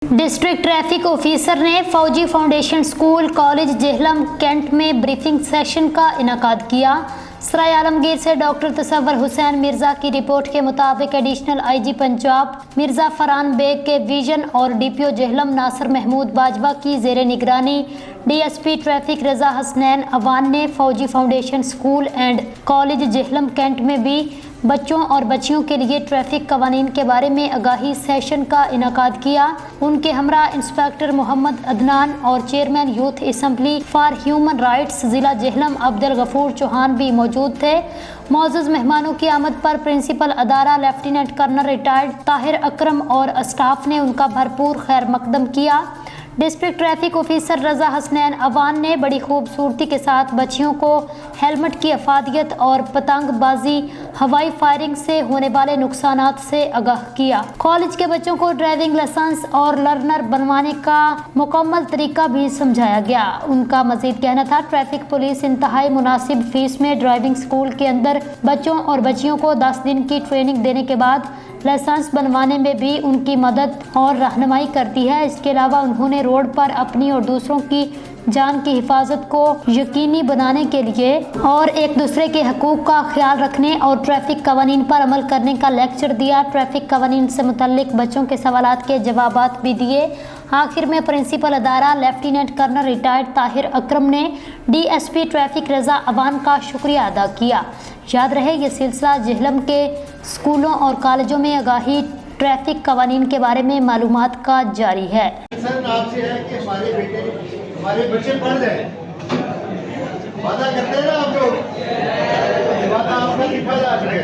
District traffic officer ने Fauji foundation school college Jhelum cantt में briefing session का इनेकाद किया। सराय आलमगीर से डॉक्टर तसव्वुर हुसैन मिर्जा की रिपोर्ट के मुताबिक एडिशनल आईजी पंजाब मिर्जा फरहान बेग के विजन और डीपीओ जेहलम नासिर महमूद बाजवा की जेर निगरानी डीएसपी ट्रैफिक रजा हसनैन अवान ने Fauji foundation school and college Jhelum cantt में भी बच्चों और बच्चियों के लिए ट्रैफिक कवानीन के बारे में आगाही सेशन का इनेकाद किया। उनके हमरा इंस्पेक्टर मोहम्मद अदनान और chairman youth assembly for human rights ज़िला जेहलम अब्दुल गफूर चौहान भी मौजूद थे। मौजूद मेहमानों की आमद पर प्रिंसिपल अदारा lieutenant colonel retired Tahir Akram और स्टाफ ने उनका भरपूर खैर मकदम किया। District traffic officer Raza Hasnain Awan ने बड़ी खूबसूरती के साथ बच्चियों को हेलमेट की अफादियत और पतंगबाजी हवाई फायरिंग से होने वाले नुकसानात से आगाह किया। कॉलेज के बच्चों को ड्राइविंग लाइसेंस और लर्नर बनवाने का मुकम्मल तरीका भी समझाया गया। उनका मजीद कहना था ट्रैफिक पुलिस इंतहाई मुनासिब फीस में ड्राइविंग स्कूल के अंदर बच्चों और बच्चियों को 10 दिन की ट्रेनिंग देने के बाद लाइसेंस बनवाने में भी उनकी मदद और रहनुमाई करती है। इसके अलावा उन्होंने रोड पर अपनी और दूसरों की जान की हिफाजत को यकीनी बनाने के लिए और एक दूसरे के हकूक़ का ख्याल रखने और ट्रैफिक कवानीन पर अमल करने का लेक्चर दिया। ट्रैफिक कवानीन से मुतल्लिक बच्चों के सवालात के जवाबात भी दिए। आखिर में प्रिंसिपल अदारा lieutenant colonel retired Tahir Akram ने डीएसपी ट्रैफिक रजा अवान का शुक्रिया अदा किया। याद रहे ये सिलसिला जेहलम के स्कूलों और कॉलेजों में आगाही ट्रैफिक कवानीन के बारे में मालूमात का जारी है। सर आपसे है कि हमारे बच्चे पढ़ जाए, वादा करते हैं ना आप लोग, वादा आपका लिखा जा चुका है।